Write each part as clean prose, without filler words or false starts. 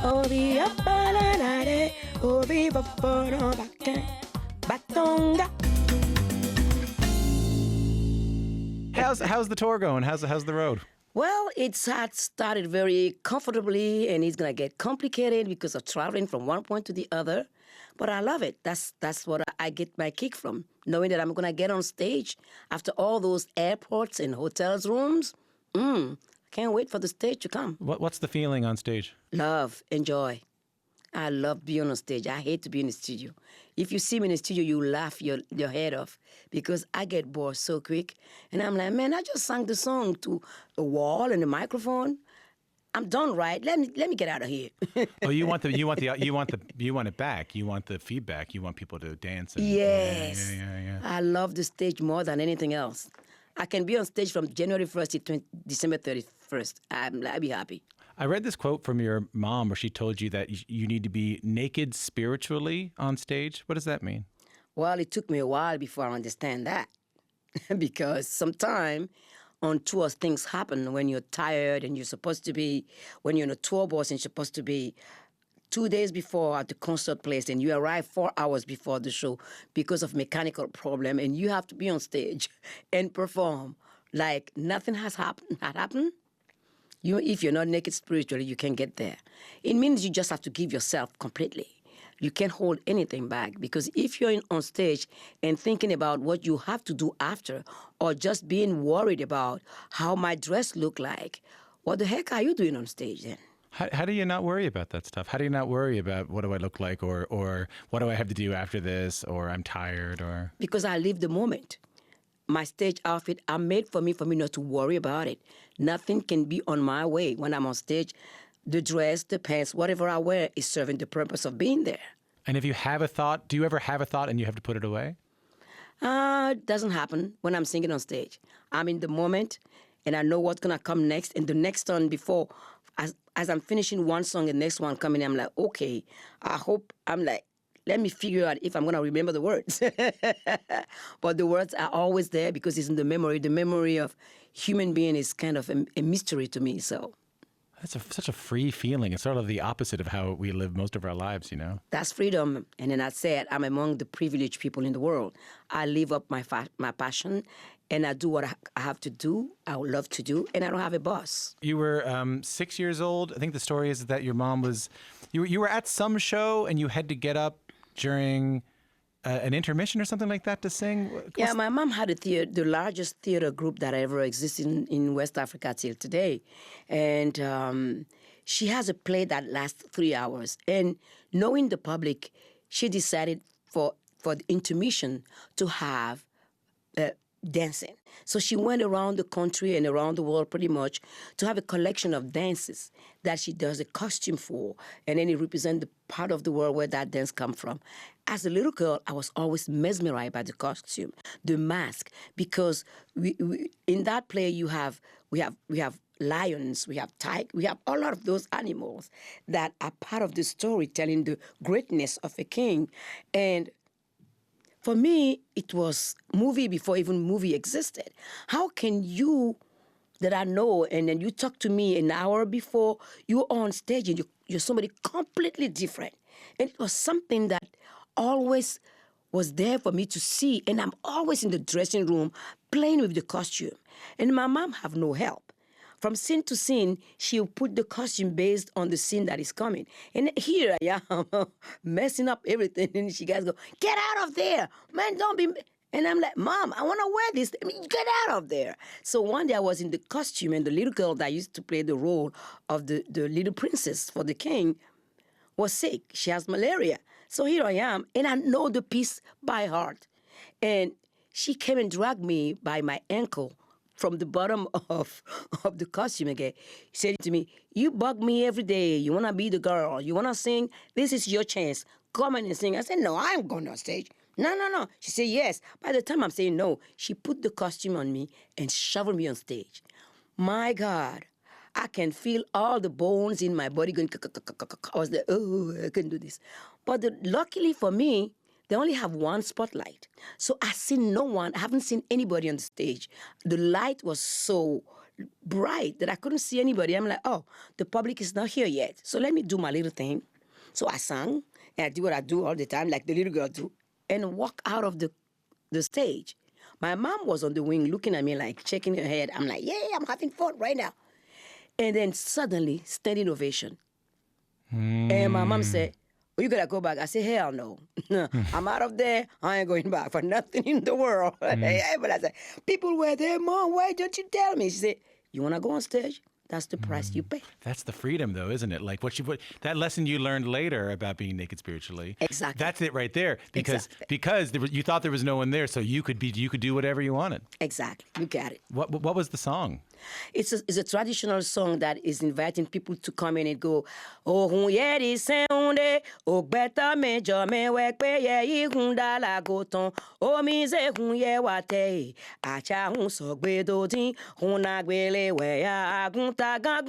Obi apanade, obi baporo bake, batonga. How's the tour going? How's the road? Well, it's had started very comfortably, and it's gonna get complicated because of traveling from one point to the other. But I love it. That's what I get my kick from, knowing that I'm gonna get on stage after all those airports and hotels rooms. Can't wait for the stage to come. What's the feeling on stage? Love and joy. I love being on stage. I hate to be in the studio. If you see me in the studio, you laugh your head off because I get bored so quick. And I'm like, man, I just sang the song to a wall and a microphone. I'm done, right? Let me get out of here. Oh, you want it back. You want the feedback. You want people to dance. Yes. Yeah. I love the stage more than anything else. I can be on stage from January 1st to December 31st. I'll be happy. I read this quote from your mom where she told you that you need to be naked spiritually on stage. What does that mean? Well, it took me a while before I understand that because sometimes on tours things happen when you're tired and when you're on a tour bus and you're supposed to be 2 days before at the concert place and you arrive 4 hours before the show because of mechanical problem and you have to be on stage and perform like nothing had happened. If you're not naked spiritually, you can't get there. It means you just have to give yourself completely. You can't hold anything back because if you're on stage and thinking about what you have to do after or just being worried about how my dress look like, what the heck are you doing on stage then? How do you not worry about that stuff? How do you not worry about what do I look like or what do I have to do after this or I'm tired or... Because I live the moment. My stage outfit are made for me not to worry about it. Nothing can be on my way when I'm on stage. The dress, the pants, whatever I wear is serving the purpose of being there. And if you have a thought, do you ever have a thought and you have to put it away? It doesn't happen when I'm singing on stage. I'm in the moment and I know what's going to come next. And the next one before, as I'm finishing one song, the next one coming, I'm like, okay, let me figure out if I'm going to remember the words. But the words are always there because it's in the memory. The memory of human being is kind of a mystery to me, so. That's such a free feeling. It's sort of the opposite of how we live most of our lives, you know? That's freedom. And then I said, I'm among the privileged people in the world. I live up my passion, and I do what I have to do, I would love to do, and I don't have a boss. You were 6 years old. I think the story is that your mom was... You were at some show, and you had to get up during an intermission or something like that to sing? Yeah, my mom had the largest theater group that ever existed in West Africa till today. And she has a play that lasts 3 hours. And knowing the public, she decided for the intermission to have dancing. So she went around the country and around the world pretty much to have a collection of dances that she does a costume for, and then it represents the part of the world where that dance come from. As a little girl, I was always mesmerized by the costume, the mask, because we in that play we have lions, we have tigers, we have a lot of those animals that are part of the story telling the greatness of a king. And for me, it was movie before even movie existed. How can you, that I know, and then you talk to me an hour before you're on stage and you're somebody completely different. And it was something that always was there for me to see. And I'm always in the dressing room playing with the costume. And my mom have no help. From scene to scene, she'll put the costume based on the scene that is coming. And here I am, messing up everything. And she guys go, get out of there. Man, don't be... And I'm like, Mom, I want to wear this. I mean, get out of there. So one day I was in the costume, and the little girl that used to play the role of the little princess for the king was sick. She has malaria. So here I am, and I know the piece by heart. And she came and dragged me by my ankle from the bottom of the costume again. He said to me, you bug me every day. You want to be the girl. You want to sing? This is your chance. Come in and sing. I said, no, I'm going on stage. No. She said, yes. By the time I'm saying no, she put the costume on me and shoveled me on stage. My God, I can feel all the bones in my body going, I was like, oh, I couldn't do this. But luckily for me, they only have one spotlight. So I seen no one. I haven't seen anybody on the stage. The light was so bright that I couldn't see anybody. I'm like, oh, the public is not here yet. So let me do my little thing. So I sang, and I do what I do all the time, like the little girl do, and walk out of the stage. My mom was on the wing looking at me like shaking her head. I'm like, yeah, I'm having fun right now. And then suddenly, standing ovation. And my mom said, oh, you gotta go back. I said, hell no. I'm out of there. I ain't going back for nothing in the world. But I said, people were there, Mom, why don't you tell me? She said, you wanna go on stage? That's the price you pay. That's the freedom, though, isn't it? Like that lesson you learned later about being naked spiritually. Exactly. That's it right there. Because you thought there was no one there, so you could do whatever you wanted. Exactly. You got it. What was the song? It's a traditional song that is inviting people to come in and go, oh, yeri sounde, oh, beta mejo me wekpe ye hunda la goton, oh, mise ye wate, acha hun sogbe dodin, huna gwele we ya gunta gan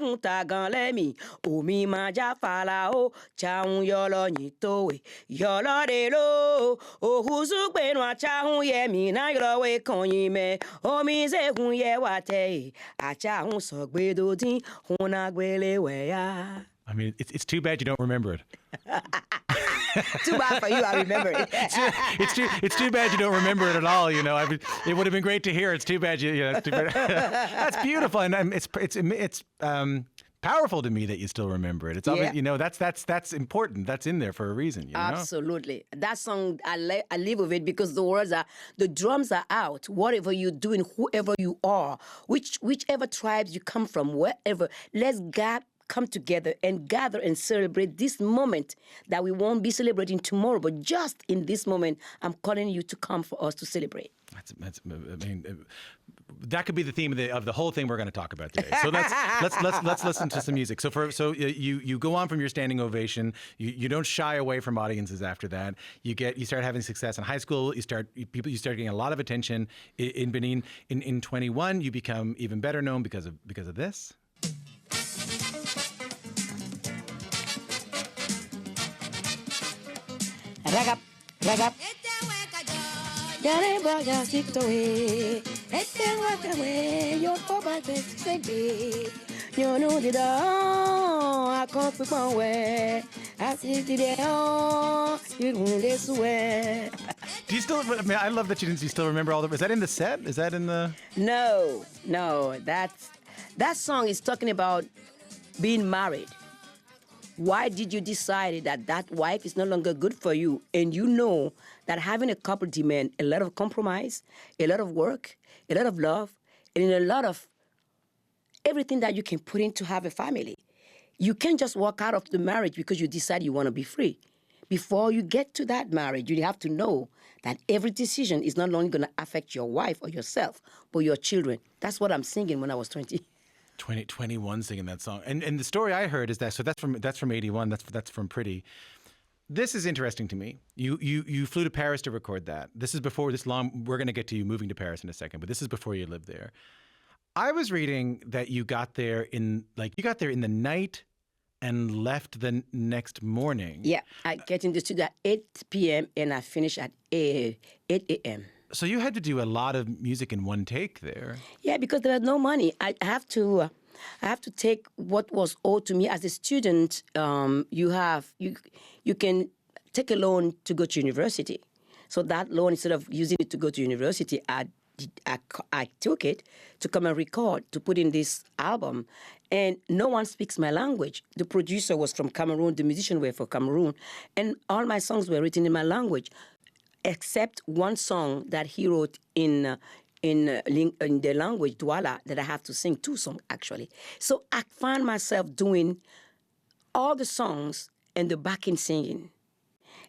lemi, oh, mi maja fala o, cha hun yolo nyitowe, yolo de lo, oh, huzu gbe no cha hun ye mi na yolo we konyime, oh, mise ye wate, I mean, it's too bad you don't remember it. Too bad for you, I remember it. It's too bad you don't remember it at all. You know, it would have been great to hear. It's too bad it's too bad. That's beautiful, and it's powerful to me that you still remember it. It's obvious, you know, that's important. That's in there for a reason. You know? Absolutely. That song, I live with it because the words are, the drums are out. Whatever you're doing, whoever you are, whichever tribes you come from, wherever, let's come together and gather and celebrate this moment that we won't be celebrating tomorrow, but just in this moment, I'm calling you to come for us to celebrate. I mean, that could be the theme of the whole thing we're going to talk about today. So let's listen to some music. So you go on from your standing ovation. You don't shy away from audiences after that. You start having success in high school. You start getting a lot of attention in Benin. In 21, you become even better known because of this. Ragap. Do you still? I mean, I love that you still remember all the. Is that in the set? Is that in the? No. That song is talking about being married. Why did you decide that wife is no longer good for you? And you know that having a couple demands a lot of compromise, a lot of work, a lot of love, and a lot of everything that you can put in to have a family. You can't just walk out of the marriage because you decide you want to be free. Before you get to that marriage, you have to know that every decision is not only going to affect your wife or yourself, but your children. That's what I'm singing when I was 21 singing that song. And the story I heard is that, so that's from 81, that's from Pretty. This is interesting to me. You flew to Paris to record that. This is before this long, we're going to get to you moving to Paris in a second, but this is before you lived there. I was reading that you got there in the night and left the next morning. Yeah, I get in the studio at 8 p.m. and I finish at 8 a.m. So you had to do a lot of music in one take there. Yeah, because there was no money. I have to take what was owed to me as a student. You can take a loan to go to university. So that loan, instead of using it to go to university, I took it to come and record, to put in this album. And no one speaks my language. The producer was from Cameroon, the musicians were from Cameroon, and all my songs were written in my language, except one song that he wrote in the language Douala that I have to sing, 2 songs actually. So I found myself doing all the songs and the backing singing.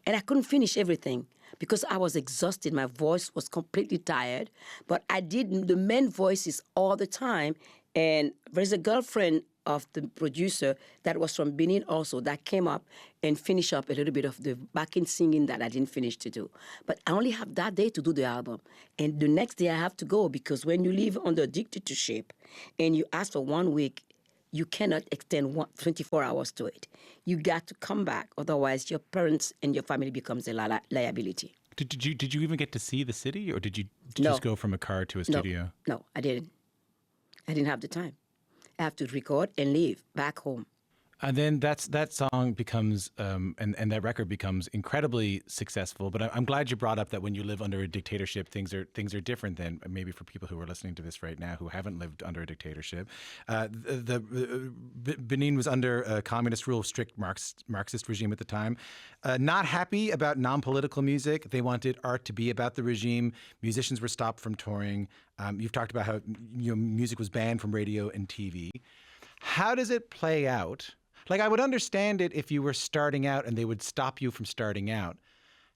And I couldn't finish everything because I was exhausted. My voice was completely tired. But I did the main voices all the time. And there's a girlfriend of the producer that was from Benin also that came up and finished up a little bit of the backing singing that I didn't finish to do. But I only have that day to do the album. And the next day I have to go because when you live under dictatorship and you ask for 1 week, you cannot extend 24 hours to it. You got to come back. Otherwise, your parents and your family becomes a liability. Did you even get to see the city, or did you just go from a car to a studio? No, I didn't. I didn't have the time. I have to record and leave back home. And then that song becomes, and that record becomes incredibly successful. But I'm glad you brought up that when you live under a dictatorship, things are different than maybe for people who are listening to this right now who haven't lived under a dictatorship. Benin was under a communist rule, strict Marxist regime at the time. Not happy about non-political music. They wanted art to be about the regime. Musicians were stopped from touring. You've talked about how music was banned from radio and TV. How does it play out? Like, I would understand it if you were starting out and they would stop you from starting out.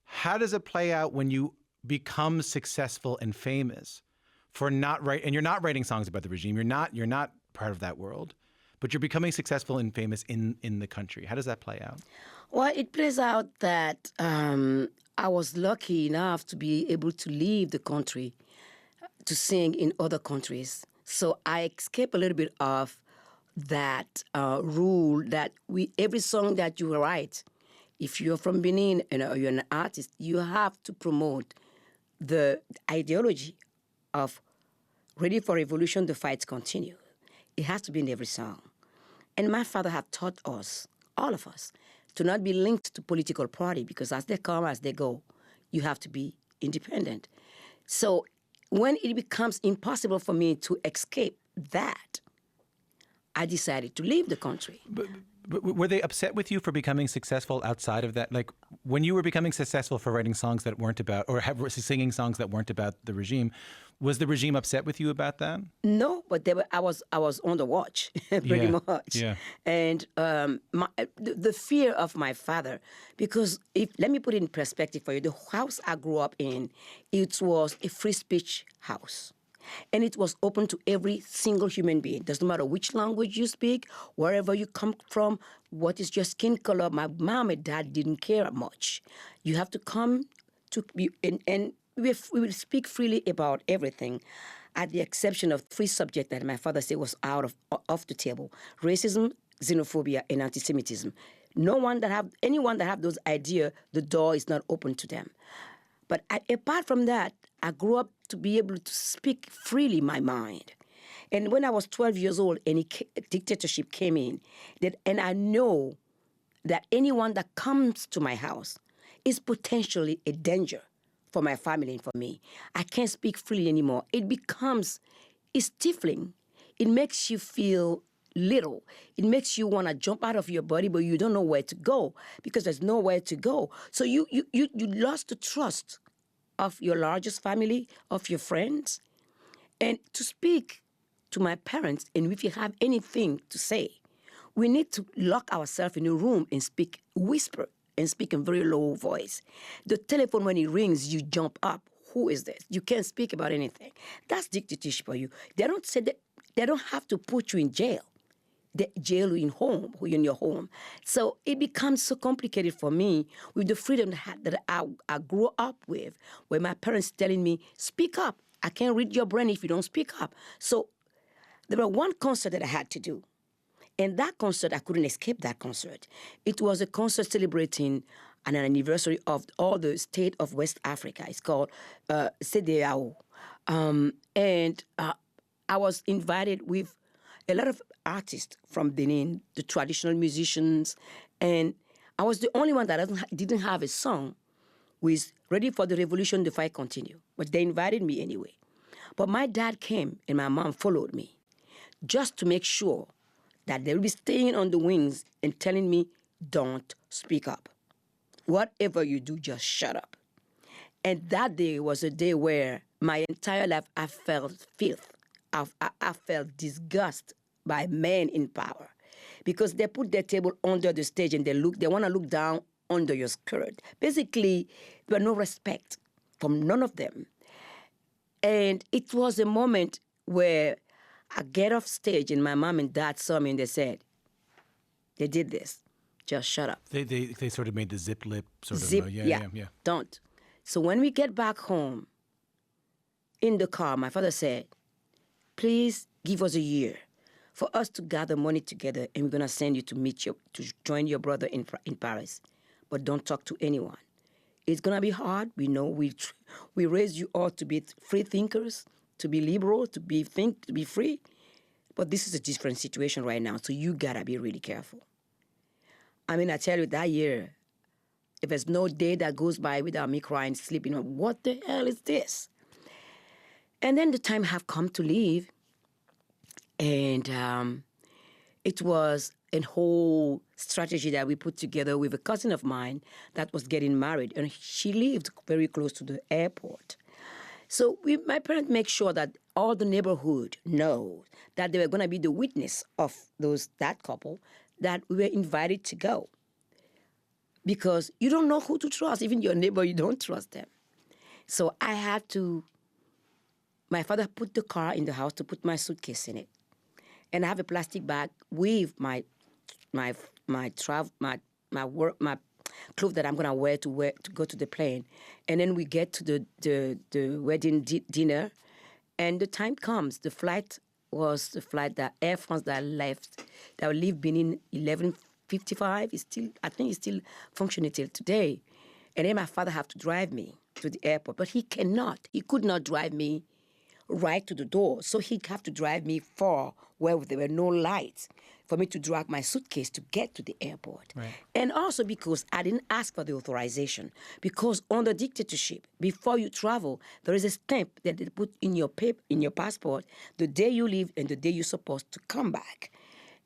How does it play out when you become successful and famous for and you're not writing songs about the regime. You're not part of that world, but you're becoming successful and famous in the country. How does that play out? Well, it plays out that I was lucky enough to be able to leave the country to sing in other countries. So I escape a little bit of that rule that every song that you write, if you're from Benin and you're an artist, you have to promote the ideology of ready for revolution, the fights continue. It has to be in every song. And my father had taught us, all of us, to not be linked to political party because as they come, as they go, you have to be independent. So when it becomes impossible for me to escape that, I decided to leave the country. But were they upset with you for becoming successful outside of that? Like, when you were becoming successful for writing songs that weren't about, or singing songs that weren't about the regime, was the regime upset with you about that? No, but I was on the watch, pretty much. Yeah. And the fear of my father, because let me put it in perspective for you. The house I grew up in, it was a free speech house. And it was open to every single human being. Doesn't matter which language you speak, wherever you come from, what is your skin color. My mom and dad didn't care much. You have to come to be, and we will speak freely about everything, at the exception of 3 subjects that my father said was off the table: racism, xenophobia, and anti-Semitism. Anyone that have those ideas, the door is not open to them. But apart from that, I grew up to be able to speak freely my mind. And when I was 12 years old and dictatorship came in, and I know that anyone that comes to my house is potentially a danger for my family and for me. I can't speak freely anymore. It's stifling. It makes you feel little. It makes you want to jump out of your body, but you don't know where to go because there's nowhere to go. So you lost the trust of your largest family, of your friends. And to speak to my parents, and if you have anything to say, we need to lock ourselves in a room and whisper, and speak in very low voice. The telephone, when it rings, you jump up. Who is this? You can't speak about anything. That's dictatorship for you. They don't say that. They don't have to put you in jail. They jail you in your home. So it becomes so complicated for me with the freedom that I grew up with, where my parents telling me, speak up. I can't read your brain if you don't speak up. So there was one concert that I had to do. And that concert, I couldn't escape that concert. It was a concert celebrating an anniversary of all the state of West Africa. It's called CDAO. And I was invited with a lot of artists from Benin, the traditional musicians, and I was the only one that didn't have a song with Ready for the Revolution, the Fight Continue. But they invited me anyway. But my dad came and my mom followed me just to make sure that they will be staying on the wings and telling me, don't speak up. Whatever you do, just shut up. And that day was a day where my entire life I felt filth. I felt disgust by men in power because they put their table under the stage and they want to look down under your skirt. Basically, there was no respect from none of them. And it was a moment where I get off stage and my mom and dad saw me and they said, they did this. Just shut up. They sort of made the zip lip sort zip, of. Yeah. Don't. So when we get back home in the car, my father said, please give us a year for us to gather money together and we're going to send you to join your brother in Paris. But don't talk to anyone. It's going to be hard. We know we raised you all to be free thinkers, to be liberal, to be free. But this is a different situation right now, so you gotta be really careful. I mean, I tell you, that year, if there's no day that goes by without me crying, sleeping, what the hell is this? And then the time have come to leave, and it was a whole strategy that we put together with a cousin of mine that was getting married, and she lived very close to the airport. So my parents make sure that all the neighborhood know that they were going to be the witness of that couple, that we were invited to go. Because you don't know who to trust. Even your neighbor, you don't trust them. So I had to, my father put the car in the house to put my suitcase in it. And I have a plastic bag with my clothes that I'm gonna wear to go to the plane. And then we get to the wedding dinner, and the time comes. The flight was the flight that Air France that will leave Benin 11:55. I think it's still functioning till today. And then my father have to drive me to the airport, but he cannot. He could not drive me right to the door, so he'd have to drive me far where there were no lights for me to drag my suitcase to get to the airport. Right. And also because I didn't ask for the authorization, because under dictatorship, before you travel, there is a stamp that they put in your passport the day you leave and the day you're supposed to come back.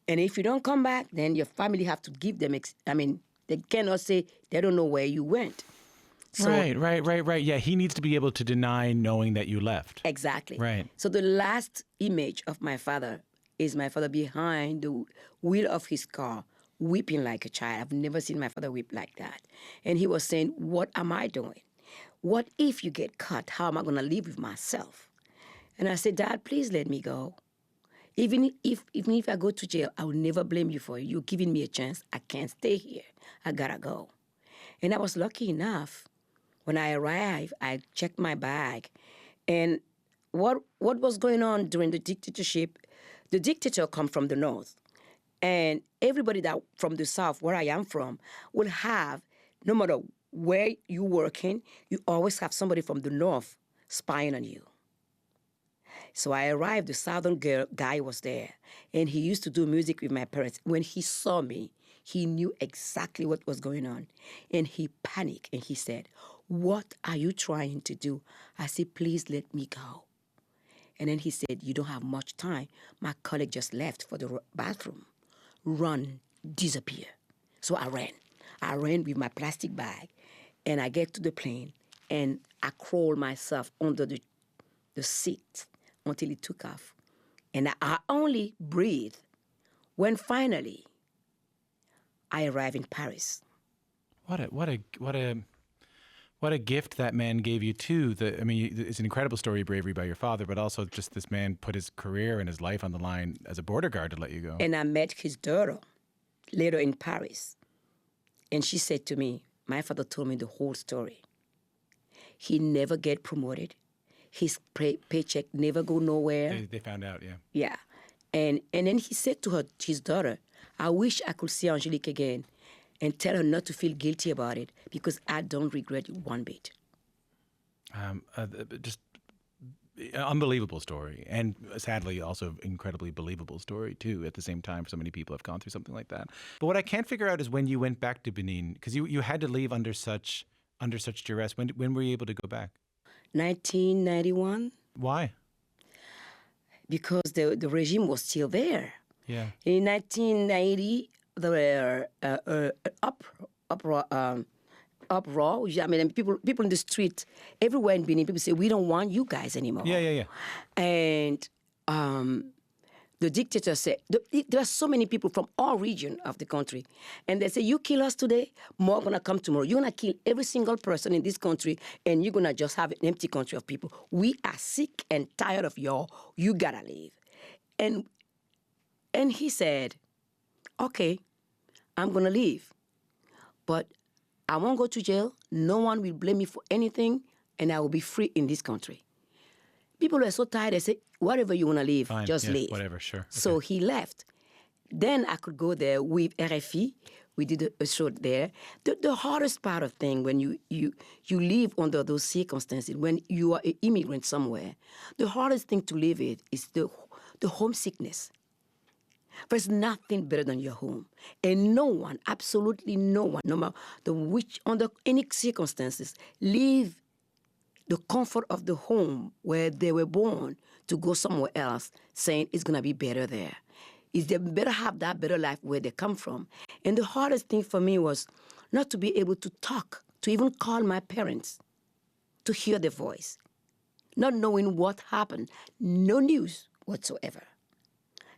And if you don't come back, then your family have to give them, they cannot say they don't know where you went. So, right. Yeah, he needs to be able to deny knowing that you left. Exactly. Right. So the last image of my father is my father behind the wheel of his car, weeping like a child. I've never seen my father weep like that. And he was saying, what am I doing? What if you get caught? How am I going to live with myself? And I said, Dad, please let me go. Even if I go to jail, I will never blame you for it. You're giving me a chance. I can't stay here. I gotta go. And I was lucky enough. When I arrived, I checked my bag. And what was going on during the dictatorship, the dictator come from the north. And everybody that from the south, where I am from, will have, no matter where you're working, you always have somebody from the north spying on you. So I arrived, the southern guy was there, and he used to do music with my parents. When he saw me, he knew exactly what was going on. And he panicked, and he said, what are you trying to do? I said, please let me go. And then he said, you don't have much time. My colleague just left for the bathroom. Run, disappear. So I ran. I ran with my plastic bag, and I get to the plane, and I crawl myself under the seat until it took off. And I only breathed when finally I arrived in Paris. What a gift that man gave you too. It's an incredible story of bravery by your father, but also just this man put his career and his life on the line as a border guard to let you go. And I met his daughter later in Paris. And she said to me, my father told me the whole story. He never get promoted. His paycheck never go nowhere. They found out, yeah. Yeah. And then he said to his daughter, I wish I could see Angélique again and tell her not to feel guilty about it because I don't regret it one bit. Just unbelievable story, and sadly also incredibly believable story too at the same time. So many people have gone through something like that. But what I can't figure out is when you went back to Benin, because you had to leave under such duress. When were you able to go back? 1991. Why? Because the regime was still there. Yeah. In 1990, there were uproar. I mean, people in the street, everywhere in Benin, people say, we don't want you guys anymore. Yeah. And the dictator said, there are so many people from all regions of the country. And they say, you kill us today, more going to come tomorrow. You're going to kill every single person in this country, and you're going to just have an empty country of people. We are sick and tired of y'all. You got to leave. And he said, okay, I'm going to leave. But I won't go to jail. No one will blame me for anything, and I will be free in this country. People were so tired, they said, whatever you want to leave, fine, just leave. Whatever, sure. Okay. So he left. Then I could go there with RFI. We did a show there. The hardest part of thing when you live under those circumstances, when you are an immigrant somewhere, the hardest thing to live with is the homesickness. There's nothing better than your home. And no one, absolutely no one, no matter under any circumstances, leave the comfort of the home where they were born to go somewhere else saying it's going to be better there. Is they better have that better life where they come from. And the hardest thing for me was not to be able to talk, to even call my parents, to hear their voice, not knowing what happened, no news whatsoever.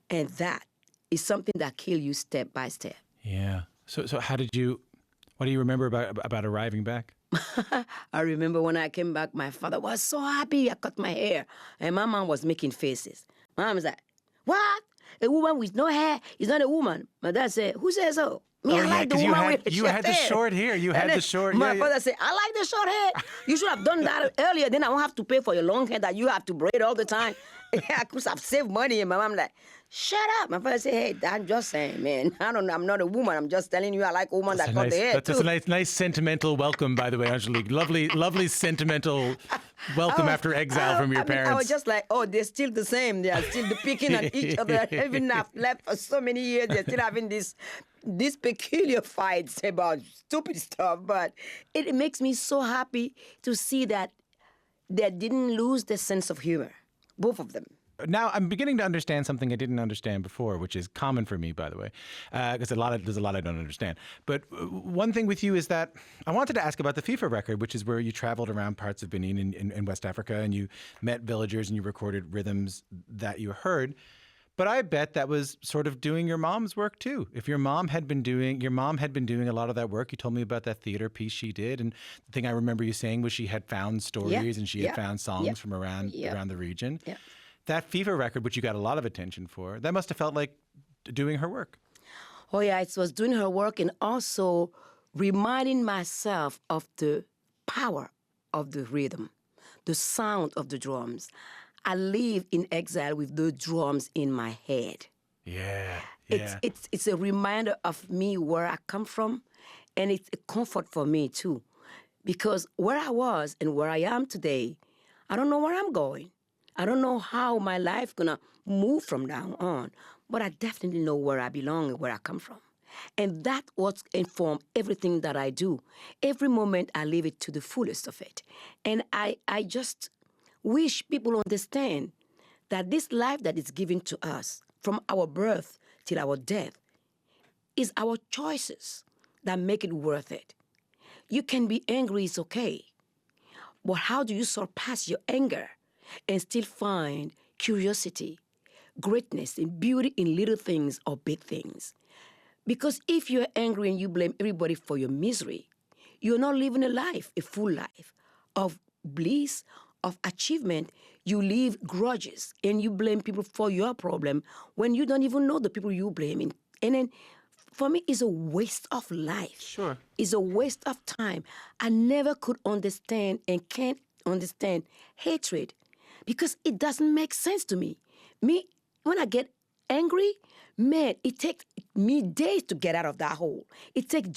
And that is something that kills you step by step. Yeah. So what do you remember about arriving back? I remember when I came back, my father was so happy I cut my hair. And my mom was making faces. My mom was like, what? A woman with no hair is not a woman. My dad said, who says so? Me, I like the woman with the you had the short hair. You had the short. My father said, I like the short hair. You should have done that earlier. Then I won't have to pay for your long hair that you have to braid all the time. I could have saved money. And my mom like, shut up. My father said, hey, I'm just saying, man. I'm not a woman. I'm just telling you I like a woman that cut the hair That's a nice sentimental welcome, by the way, Angélique. Lovely sentimental welcome after exile from your parents. I was just like, oh, they're still the same. They are still picking at each other. Even after left for so many years, they're still having these peculiar fights about stupid stuff. But it makes me so happy to see that they didn't lose their sense of humor, both of them. Now I'm beginning to understand something I didn't understand before, which is common for me, by the way, because there's a lot I don't understand. But one thing with you is that I wanted to ask about the FIFA record, which is where you traveled around parts of Benin in West Africa, and you met villagers and you recorded rhythms that you heard. But I bet that was sort of doing your mom's work too. If your mom had been doing a lot of that work, you told me about that theater piece she did, and the thing I remember you saying was she had found stories and she had found songs from around the region. Yeah. That FIFA record, which you got a lot of attention for, that must have felt like doing her work. Oh, yeah, it was doing her work and also reminding myself of the power of the rhythm, the sound of the drums. I live in exile with the drums in my head. Yeah. It's a reminder of me where I come from, and it's a comfort for me, too. Because where I was and where I am today, I don't know where I'm going. I don't know how my life gonna move from now on, but I definitely know where I belong and where I come from. And that what informs everything that I do. Every moment I live it to the fullest of it. And I just wish people understand that this life that is given to us from our birth till our death is our choices that make it worth it. You can be angry, it's okay. But how do you surpass your anger and still find curiosity, greatness, and beauty in little things or big things? Because if you're angry and you blame everybody for your misery, you're not living a full life of bliss, of achievement. You live grudges and you blame people for your problem when you don't even know the people you're blaming. And then for me, it's a waste of life. Sure. It's a waste of time. I never could understand and can't understand hatred because it doesn't make sense to me. When I get angry, man, it takes me days to get out of that hole.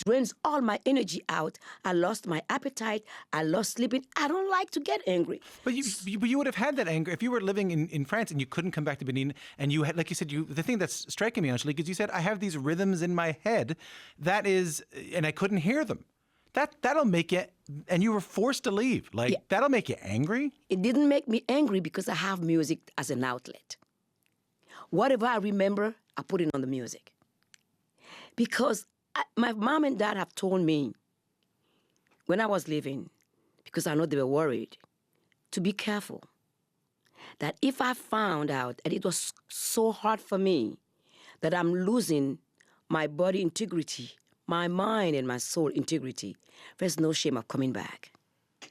Drains all my energy out. I lost my appetite. I lost sleeping. I don't like to get angry. But you would have had that anger if you were living in France and you couldn't come back to Benin and you had, like you said, the thing that's striking me, Angélique, is you said, I have these rhythms in my head and I couldn't hear them. That'll make you, and you were forced to leave. That'll make you angry? It didn't make me angry because I have music as an outlet. Whatever I remember, I put it on the music. Because my mom and dad have told me when I was leaving, because I know they were worried, to be careful. That if I found out that it was so hard for me that I'm losing my body integrity, my mind and my soul integrity, there's no shame of coming back,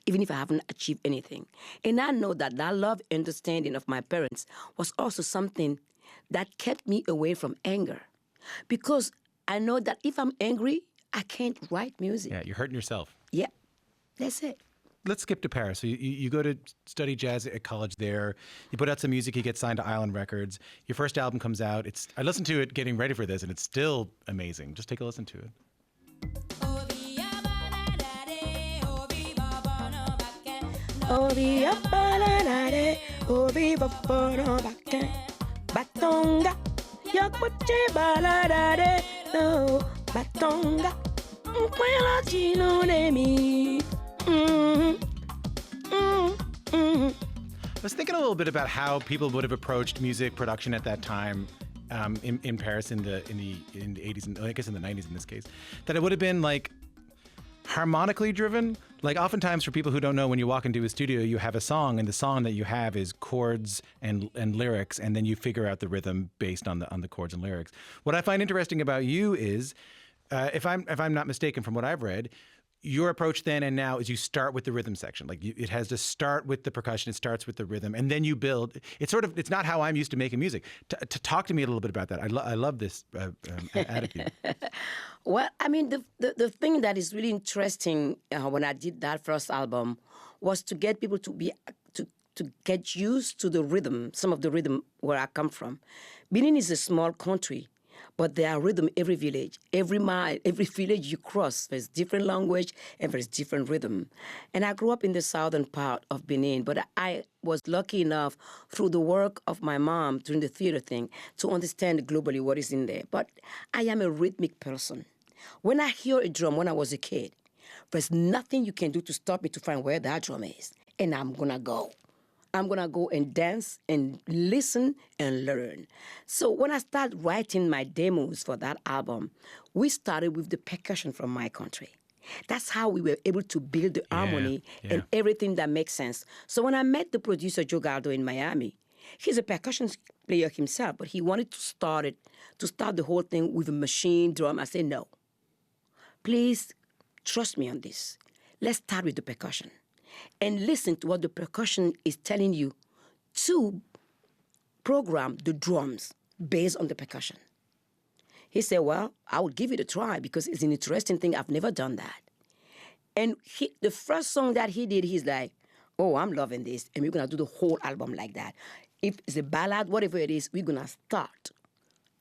even if I haven't achieved anything. And I know that love understanding of my parents was also something that kept me away from anger. Because I know that if I'm angry, I can't write music. Yeah, you're hurting yourself. Yeah, that's it. Let's skip to Paris. So you go to study jazz at college there. You put out some music. You get signed to Island Records. Your first album comes out. I listened to it getting ready for this, and it's still amazing. Just take a listen to it. Yokoche baladade, no, batonga, kwela chino de mi. I was thinking a little bit about how people would have approached music production at that time in Paris in the 80s and I guess in the 90s in this case, that it would have been like harmonically driven. Like oftentimes for people who don't know, when you walk into a studio, you have a song, and the song that you have is chords and lyrics, and then you figure out the rhythm based on the chords and lyrics. What I find interesting about you is, if I'm not mistaken from what I've read, your approach then and now is you start with the rhythm section. Like it has to start with the percussion. It starts with the rhythm, and then you build. It's not how I'm used to making music. To talk to me a little bit about that. I love this attitude. Well, I mean, the thing that is really interesting when I did that first album was to get people to get used to the rhythm, some of the rhythm where I come from. Benin is a small country, but there are rhythm every village, every mile, every village you cross. There's different language and there's different rhythm. And I grew up in the southern part of Benin, but I was lucky enough through the work of my mom during the theater thing to understand globally what is in there. But I am a rhythmic person. When I hear a drum when I was a kid, there's nothing you can do to stop me to find where that drum is. And I'm going to go. I'm going to go and dance and listen and learn. So when I started writing my demos for that album, we started with the percussion from my country. That's how we were able to build the harmony and everything that makes sense. So when I met the producer, Joe Galdo, in Miami, he's a percussion player himself, but he wanted to start the whole thing with a machine drum. I said, no. Please trust me on this. Let's start with the percussion and listen to what the percussion is telling you to program the drums based on the percussion. He said, well, I would give it a try because it's an interesting thing. I've never done that. And the first song that he did, he's like, oh, I'm loving this. And we're going to do the whole album like that. If it's a ballad, whatever it is, we're going to start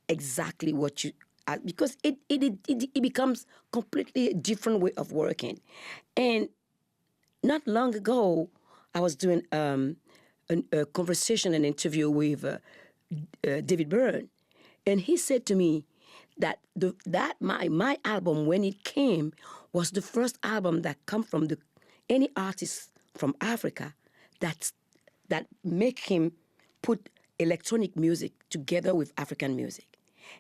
exactly what you... because it becomes completely a different way of working. And not long ago, I was doing a conversation, an interview with David Byrne, and he said to me that my album, when it came, was the first album that come from any artist from Africa that make him put electronic music together with African music.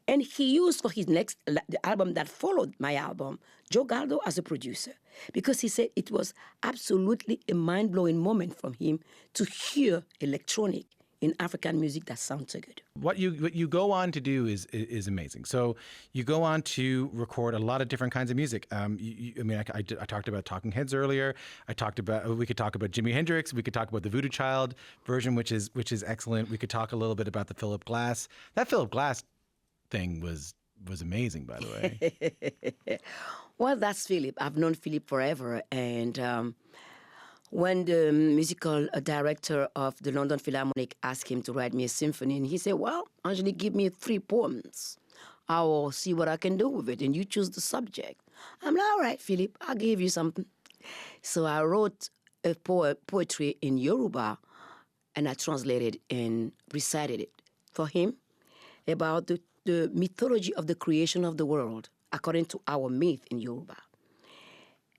And he used for his the album that followed my album, Joe Galdo as a producer, because he said it was absolutely a mind-blowing moment from him to hear electronic in African music that sounds so good. What you go on to do is amazing. So you go on to record a lot of different kinds of music. I talked about Talking Heads earlier. We could talk about Jimi Hendrix. We could talk about the Voodoo Child version, which is excellent. We could talk a little bit about the Philip Glass. That Philip Glass thing was amazing, by the way. Well, that's Philip. I've known Philip forever, and when the musical director of the London Philharmonic asked him to write me a symphony, and he said, well, Angélique, give me 3 poems. I will see what I can do with it, and you choose the subject. I'm like, all right, Philip, I'll give you something. So I wrote a poetry in Yoruba, and I translated and recited it for him about the mythology of the creation of the world, according to our myth in Yoruba.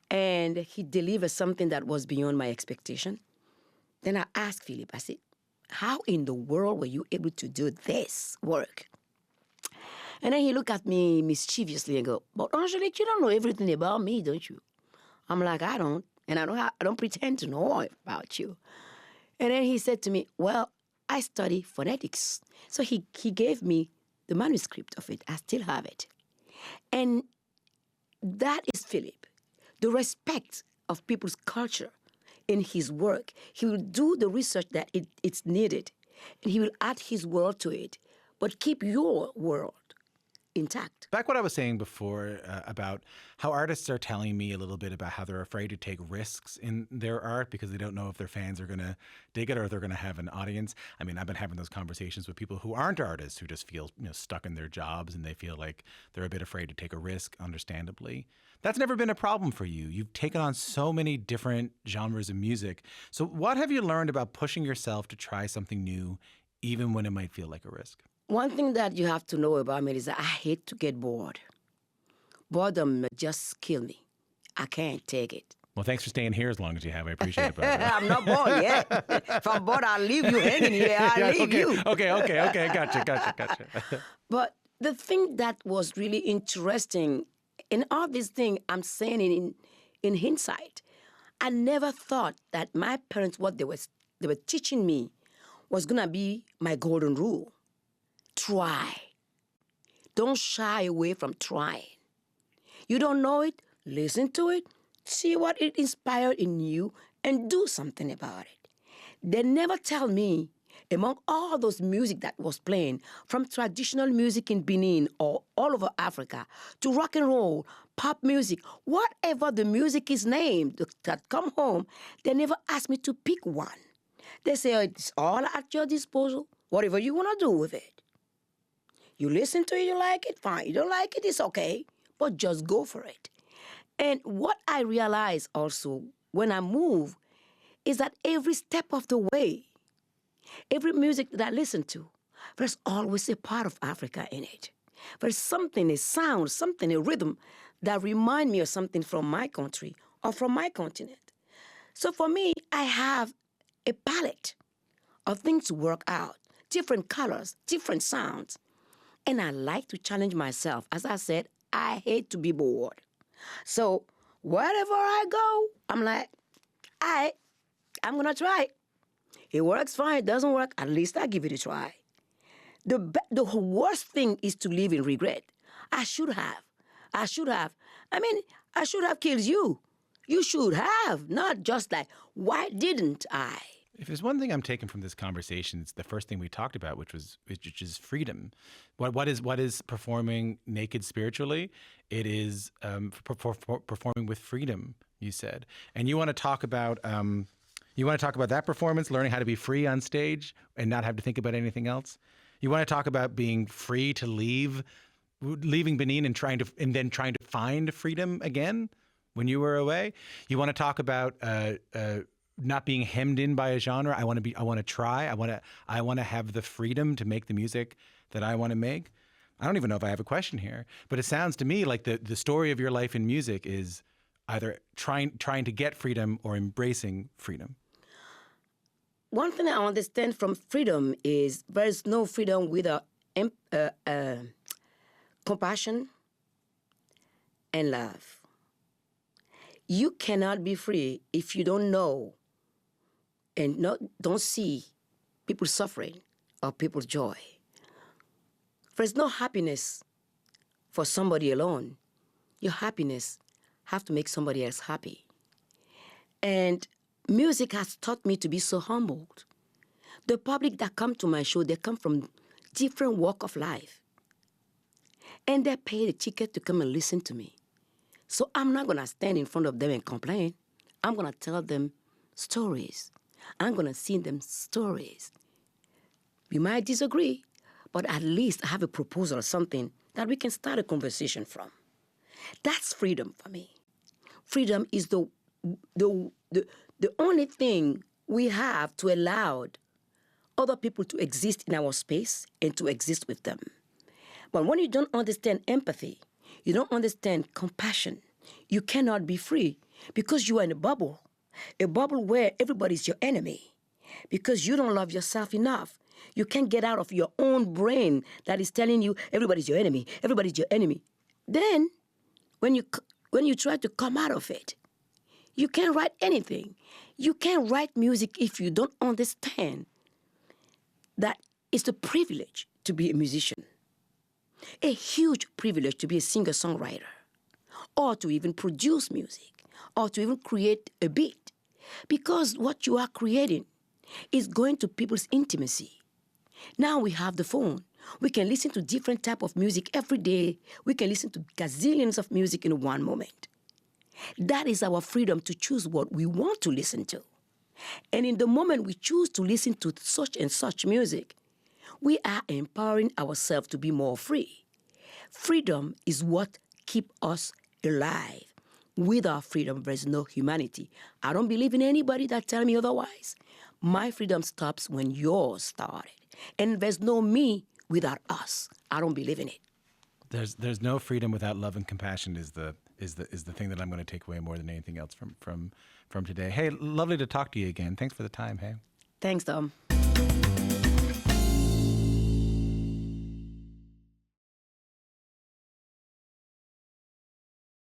And he delivered something that was beyond my expectation. Then I asked Philip, I said, how in the world were you able to do this work? And then he looked at me mischievously and go, but Angélique, you don't know everything about me, don't you? I'm like, I don't. And I don't pretend to know about you. And then he said to me, well, I study phonetics. So he gave me the manuscript of it. I still have it. And that is Philip. The respect of people's culture in his work. He will do the research that it's needed, and he will add his world to it, but keep your world intact. Back what I was saying before about how artists are telling me a little bit about how they're afraid to take risks in their art because they don't know if their fans are going to dig it or if they're going to have an audience. I mean, I've been having those conversations with people who aren't artists, who just feel stuck in their jobs and they feel like they're a bit afraid to take a risk, understandably. That's never been a problem for you. You've taken on so many different genres of music. So what have you learned about pushing yourself to try something new, even when it might feel like a risk? One thing that you have to know about me is that I hate to get bored. Boredom just kill me. I can't take it. Well, thanks for staying here as long as you have. I appreciate it, brother. I'm not bored yet. If I'm bored, I'll leave you hanging here. I'll leave okay, you. okay. Gotcha. But the thing that was really interesting in all this thing, I'm saying it in hindsight, I never thought that my parents, what they were teaching me was going to be my golden rule. Try. Don't shy away from trying. You don't know it, listen to it, see what it inspired in you, and do something about it. They never tell me, among all those music that was playing, from traditional music in Benin or all over Africa, to rock and roll, pop music, whatever the music is named that come home, they never ask me to pick one. They say, it's all at your disposal, whatever you want to do with it. You listen to it, you like it, fine. You don't like it, it's okay, but just go for it. And what I realize also when I move is that every step of the way, every music that I listen to, there's always a part of Africa in it. There's something, a sound, something, a rhythm that remind me of something from my country or from my continent. So for me, I have a palette of things to work out, different colors, different sounds. And I like to challenge myself. As I said, I hate to be bored. So wherever I go, I'm like, I'm going to try it. It works fine. It doesn't work. At least I give it a try. The worst thing is to live in regret. I should have. I should have killed you. You should have. Not just like, why didn't I? If there's one thing I'm taking from this conversation, it's the first thing we talked about, which is freedom. What is performing naked spiritually? It is performing with freedom. You said, and you want to talk about that performance, learning how to be free on stage and not have to think about anything else. You want to talk about being free to leaving Benin and then trying to find freedom again when you were away. You want to talk about not being hemmed in by a genre. I want to try. I want to have the freedom to make the music that I want to make. I don't even know if I have a question here, but it sounds to me like the story of your life in music is either trying to get freedom or embracing freedom. One thing I understand from freedom is there is no freedom without compassion and love. You cannot be free if you don't know and don't see people suffering or people's joy. There's no happiness for somebody alone. Your happiness have to make somebody else happy. And music has taught me to be so humbled. The public that come to my show, they come from different walk of life. And they pay the ticket to come and listen to me. So I'm not going to stand in front of them and complain. I'm going to tell them stories. I'm going to sing them stories. We might disagree, but at least I have a proposal or something that we can start a conversation from. That's freedom for me. Freedom is the only thing we have to allow other people to exist in our space and to exist with them. But when you don't understand empathy, you don't understand compassion, you cannot be free because you are in a bubble where everybody's your enemy, because you don't love yourself enough. You can't get out of your own brain that is telling you everybody's your enemy, everybody's your enemy. Then, when you try to come out of it, you can't write anything. You can't write music if you don't understand that it's a privilege to be a musician. A huge privilege to be a singer-songwriter, or to even produce music, or to even create a beat. Because what you are creating is going to people's intimacy. Now we have the phone. We can listen to different type of music every day. We can listen to gazillions of music in one moment. That is our freedom to choose what we want to listen to. And in the moment we choose to listen to such and such music, we are empowering ourselves to be more free. Freedom is what keeps us alive. Without freedom, there's no humanity. I don't believe in anybody that tells me otherwise. My freedom stops when yours started. And there's no me without us. I don't believe in it. There's no freedom without love and compassion is the thing that I'm going to take away more than anything else from today. Hey, lovely to talk to you again. Thanks for the time. Hey. Thanks, Tom.